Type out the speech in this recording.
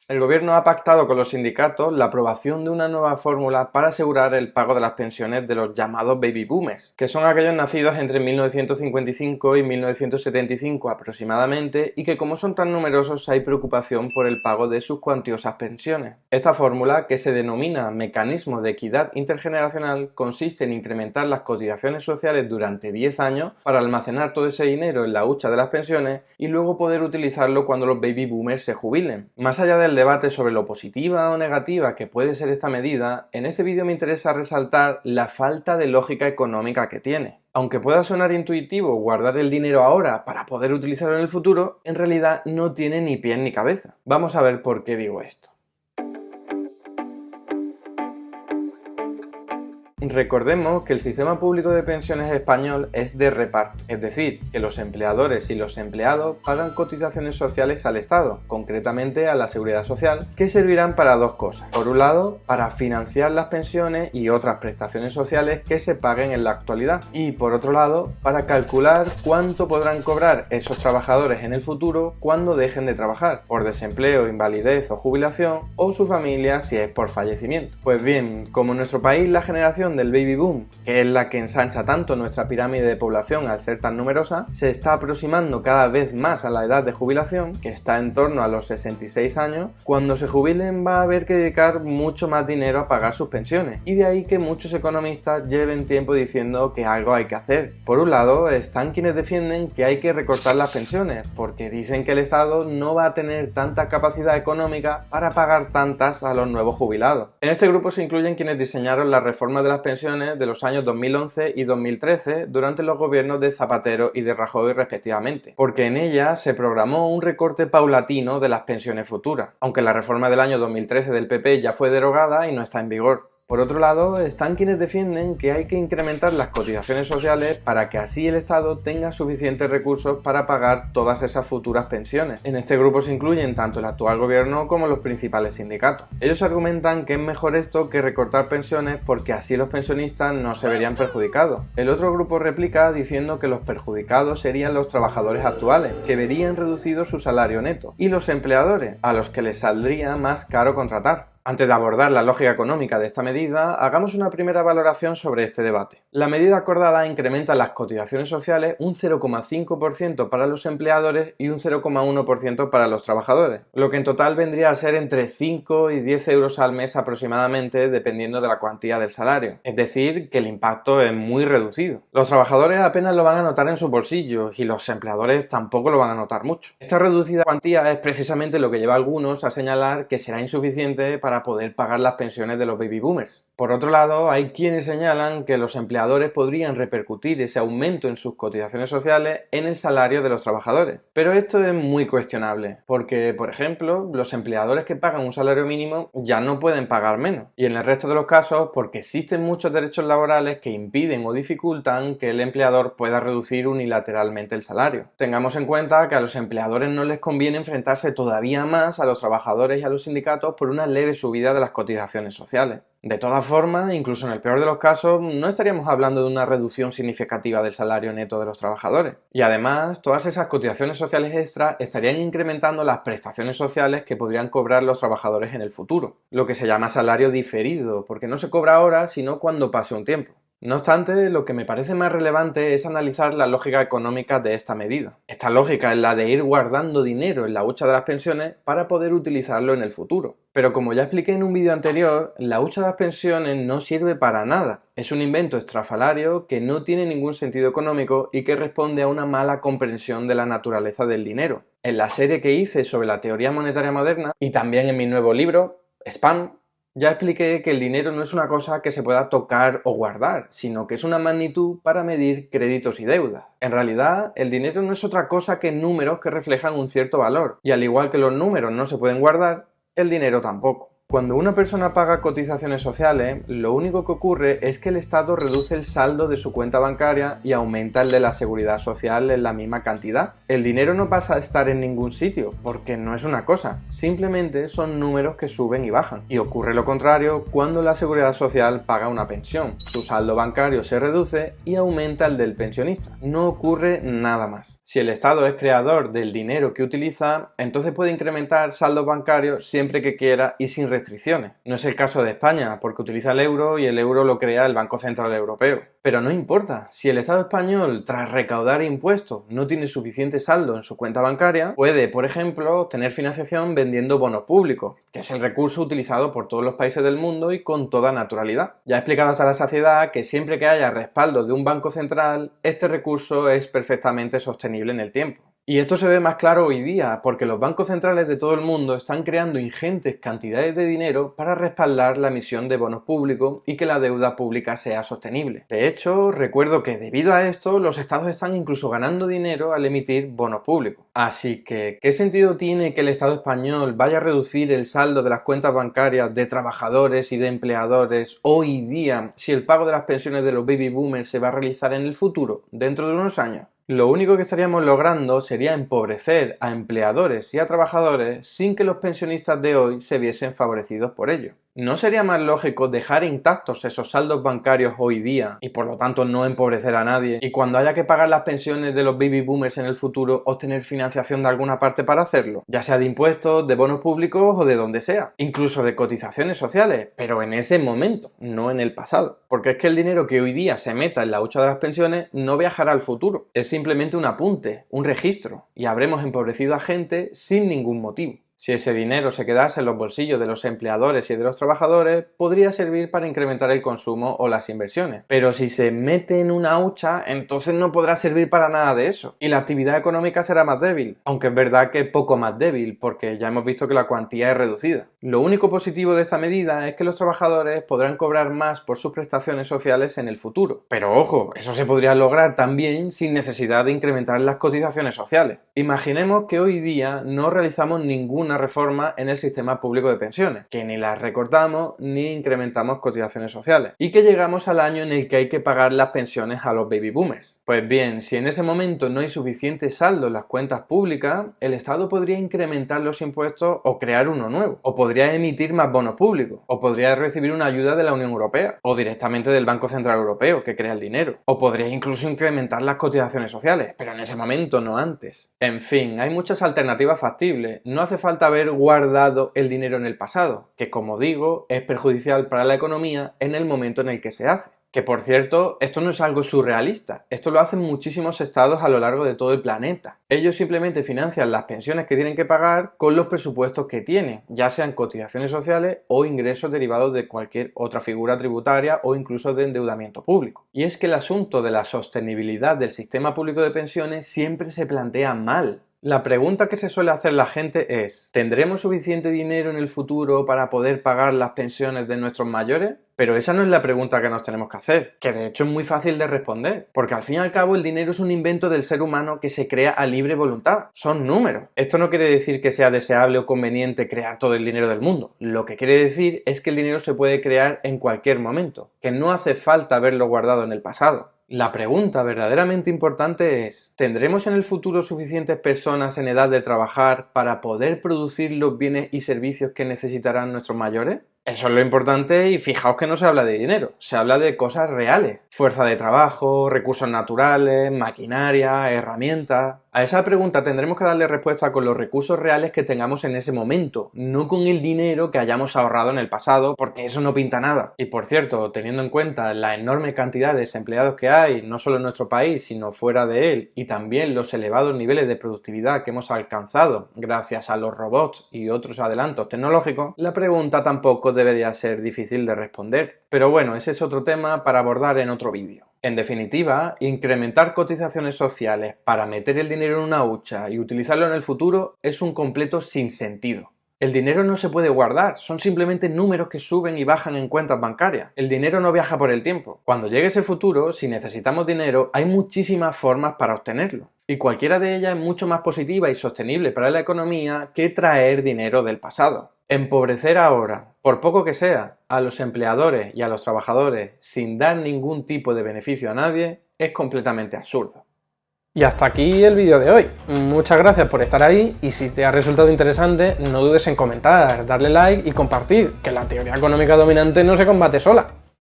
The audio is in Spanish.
El gobierno ha pactado con los sindicatos la aprobación de una nueva fórmula para asegurar el pago de las pensiones de los llamados baby boomers, que son aquellos nacidos entre 1955 y 1975 aproximadamente y que, como son tan numerosos, hay preocupación por el pago de sus cuantiosas pensiones. Esta fórmula, que se denomina Mecanismo de Equidad Intergeneracional, consiste en incrementar las cotizaciones sociales durante 10 años para almacenar todo ese dinero en la hucha de las pensiones y luego poder utilizarlo cuando los baby boomers se jubilen. Más allá del debate sobre lo positiva o negativa que puede ser esta medida, en este vídeo me interesa resaltar la falta de lógica económica que tiene. Aunque pueda sonar intuitivo guardar el dinero ahora para poder utilizarlo en el futuro, en realidad no tiene ni pie ni cabeza. Vamos a ver por qué digo esto. Recordemos que el sistema público de pensiones español es de reparto, es decir, que los empleadores y los empleados pagan cotizaciones sociales al Estado, concretamente a la Seguridad Social, que servirán para dos cosas. Por un lado, para financiar las pensiones y otras prestaciones sociales que se paguen en la actualidad, y por otro lado, para calcular cuánto podrán cobrar esos trabajadores en el futuro cuando dejen de trabajar, por desempleo, invalidez o jubilación, o su familia si es por fallecimiento. Pues bien, como en nuestro país la generación del baby boom, que es la que ensancha tanto nuestra pirámide de población al ser tan numerosa, se está aproximando cada vez más a la edad de jubilación, que está en torno a los 66 años, cuando se jubilen va a haber que dedicar mucho más dinero a pagar sus pensiones, y de ahí que muchos economistas lleven tiempo diciendo que algo hay que hacer. Por un lado, están quienes defienden que hay que recortar las pensiones, porque dicen que el Estado no va a tener tanta capacidad económica para pagar tantas a los nuevos jubilados. En este grupo se incluyen quienes diseñaron la reforma de las pensiones de los años 2011 y 2013 durante los gobiernos de Zapatero y de Rajoy respectivamente, porque en ella se programó un recorte paulatino de las pensiones futuras, aunque la reforma del año 2013 del PP ya fue derogada y no está en vigor. Por otro lado, están quienes defienden que hay que incrementar las cotizaciones sociales para que así el Estado tenga suficientes recursos para pagar todas esas futuras pensiones. En este grupo se incluyen tanto el actual gobierno como los principales sindicatos. Ellos argumentan que es mejor esto que recortar pensiones porque así los pensionistas no se verían perjudicados. El otro grupo replica diciendo que los perjudicados serían los trabajadores actuales, que verían reducido su salario neto, y los empleadores, a los que les saldría más caro contratar. Antes de abordar la lógica económica de esta medida, hagamos una primera valoración sobre este debate. La medida acordada incrementa las cotizaciones sociales un 0,5% para los empleadores y un 0,1% para los trabajadores, lo que en total vendría a ser entre 5 y 10 euros al mes aproximadamente, dependiendo de la cuantía del salario. Es decir, que el impacto es muy reducido. Los trabajadores apenas lo van a notar en sus bolsillos y los empleadores tampoco lo van a notar mucho. Esta reducida cuantía es precisamente lo que lleva a algunos a señalar que será insuficiente para poder pagar las pensiones de los baby boomers. Por otro lado, hay quienes señalan que los empleadores podrían repercutir ese aumento en sus cotizaciones sociales en el salario de los trabajadores. Pero esto es muy cuestionable, porque, por ejemplo, los empleadores que pagan un salario mínimo ya no pueden pagar menos. Y en el resto de los casos, porque existen muchos derechos laborales que impiden o dificultan que el empleador pueda reducir unilateralmente el salario. Tengamos en cuenta que a los empleadores no les conviene enfrentarse todavía más a los trabajadores y a los sindicatos por una leve subida de las cotizaciones sociales. De todas formas, incluso en el peor de los casos, no estaríamos hablando de una reducción significativa del salario neto de los trabajadores. Y además, todas esas cotizaciones sociales extras estarían incrementando las prestaciones sociales que podrían cobrar los trabajadores en el futuro, lo que se llama salario diferido, porque no se cobra ahora, sino cuando pase un tiempo. No obstante, lo que me parece más relevante es analizar la lógica económica de esta medida. Esta lógica es la de ir guardando dinero en la hucha de las pensiones para poder utilizarlo en el futuro. Pero como ya expliqué en un vídeo anterior, la hucha de las pensiones no sirve para nada. Es un invento estrafalario que no tiene ningún sentido económico y que responde a una mala comprensión de la naturaleza del dinero. En la serie que hice sobre la teoría monetaria moderna y también en mi nuevo libro, Spam, ya expliqué que el dinero no es una cosa que se pueda tocar o guardar, sino que es una magnitud para medir créditos y deudas. En realidad, el dinero no es otra cosa que números que reflejan un cierto valor, y al igual que los números no se pueden guardar, el dinero tampoco. Cuando una persona paga cotizaciones sociales, lo único que ocurre es que el Estado reduce el saldo de su cuenta bancaria y aumenta el de la seguridad social en la misma cantidad. El dinero no pasa a estar en ningún sitio, porque no es una cosa, simplemente son números que suben y bajan. Y ocurre lo contrario cuando la seguridad social paga una pensión. Su saldo bancario se reduce y aumenta el del pensionista. No ocurre nada más. Si el Estado es creador del dinero que utiliza, entonces puede incrementar saldos bancarios siempre que quiera y sin restricciones. No es el caso de España, porque utiliza el euro y el euro lo crea el Banco Central Europeo. Pero no importa, si el Estado español, tras recaudar impuestos, no tiene suficiente saldo en su cuenta bancaria, puede, por ejemplo, obtener financiación vendiendo bonos públicos, que es el recurso utilizado por todos los países del mundo y con toda naturalidad. Ya he explicado hasta la saciedad que siempre que haya respaldo de un banco central, este recurso es perfectamente sostenible en el tiempo. Y esto se ve más claro hoy día, porque los bancos centrales de todo el mundo están creando ingentes cantidades de dinero para respaldar la emisión de bonos públicos y que la deuda pública sea sostenible. De hecho, recuerdo que debido a esto, los estados están incluso ganando dinero al emitir bonos públicos. Así que, ¿qué sentido tiene que el Estado español vaya a reducir el saldo de las cuentas bancarias de trabajadores y de empleadores hoy día si el pago de las pensiones de los baby boomers se va a realizar en el futuro, dentro de unos años? Lo único que estaríamos logrando sería empobrecer a empleadores y a trabajadores sin que los pensionistas de hoy se viesen favorecidos por ello. ¿No sería más lógico dejar intactos esos saldos bancarios hoy día y por lo tanto no empobrecer a nadie y cuando haya que pagar las pensiones de los baby boomers en el futuro obtener financiación de alguna parte para hacerlo? Ya sea de impuestos, de bonos públicos o de donde sea, incluso de cotizaciones sociales, pero en ese momento, no en el pasado. Porque es que el dinero que hoy día se meta en la hucha de las pensiones no viajará al futuro, es simplemente un apunte, un registro, y habremos empobrecido a gente sin ningún motivo. Si ese dinero se quedase en los bolsillos de los empleadores y de los trabajadores, podría servir para incrementar el consumo o las inversiones. Pero si se mete en una hucha, entonces no podrá servir para nada de eso. Y la actividad económica será más débil. Aunque es verdad que poco más débil, porque ya hemos visto que la cuantía es reducida. Lo único positivo de esta medida es que los trabajadores podrán cobrar más por sus prestaciones sociales en el futuro. Pero ojo, eso se podría lograr también sin necesidad de incrementar las cotizaciones sociales. Imaginemos que hoy día no realizamos ninguna reforma en el sistema público de pensiones, que ni las recortamos ni incrementamos cotizaciones sociales, y que llegamos al año en el que hay que pagar las pensiones a los baby boomers. Pues bien, si en ese momento no hay suficiente saldo en las cuentas públicas, el Estado podría incrementar los impuestos o crear uno nuevo, o podría emitir más bonos públicos, o podría recibir una ayuda de la Unión Europea, o directamente del Banco Central Europeo, que crea el dinero, o podría incluso incrementar las cotizaciones sociales, pero en ese momento, no antes. En fin, hay muchas alternativas factibles, no hace falta haber guardado el dinero en el pasado, que como digo, es perjudicial para la economía en el momento en el que se hace. Que por cierto, esto no es algo surrealista, esto lo hacen muchísimos estados a lo largo de todo el planeta. Ellos simplemente financian las pensiones que tienen que pagar con los presupuestos que tienen, ya sean cotizaciones sociales o ingresos derivados de cualquier otra figura tributaria o incluso de endeudamiento público. Y es que el asunto de la sostenibilidad del sistema público de pensiones siempre se plantea mal. La pregunta que se suele hacer la gente es: ¿tendremos suficiente dinero en el futuro para poder pagar las pensiones de nuestros mayores? Pero esa no es la pregunta que nos tenemos que hacer, que de hecho es muy fácil de responder, porque al fin y al cabo el dinero es un invento del ser humano que se crea a libre voluntad, son números. Esto no quiere decir que sea deseable o conveniente crear todo el dinero del mundo, lo que quiere decir es que el dinero se puede crear en cualquier momento, que no hace falta haberlo guardado en el pasado. La pregunta verdaderamente importante es: ¿tendremos en el futuro suficientes personas en edad de trabajar para poder producir los bienes y servicios que necesitarán nuestros mayores? Eso es lo importante y fijaos que no se habla de dinero, se habla de cosas reales. Fuerza de trabajo, recursos naturales, maquinaria, herramientas. A esa pregunta tendremos que darle respuesta con los recursos reales que tengamos en ese momento, no con el dinero que hayamos ahorrado en el pasado, porque eso no pinta nada. Y por cierto, teniendo en cuenta la enorme cantidad de desempleados que hay, no solo en nuestro país, sino fuera de él, y también los elevados niveles de productividad que hemos alcanzado gracias a los robots y otros adelantos tecnológicos, la pregunta tampoco debería ser difícil de responder. Pero bueno, ese es otro tema para abordar en otro vídeo. En definitiva, incrementar cotizaciones sociales para meter el dinero en una hucha y utilizarlo en el futuro es un completo sinsentido. El dinero no se puede guardar, son simplemente números que suben y bajan en cuentas bancarias. El dinero no viaja por el tiempo. Cuando llegue ese futuro, si necesitamos dinero, hay muchísimas formas para obtenerlo. Y cualquiera de ellas es mucho más positiva y sostenible para la economía que traer dinero del pasado. Empobrecer ahora, por poco que sea, a los empleadores y a los trabajadores sin dar ningún tipo de beneficio a nadie es completamente absurdo. Y hasta aquí el vídeo de hoy. Muchas gracias por estar ahí y si te ha resultado interesante no dudes en comentar, darle like y compartir, que la teoría económica dominante no se combate sola.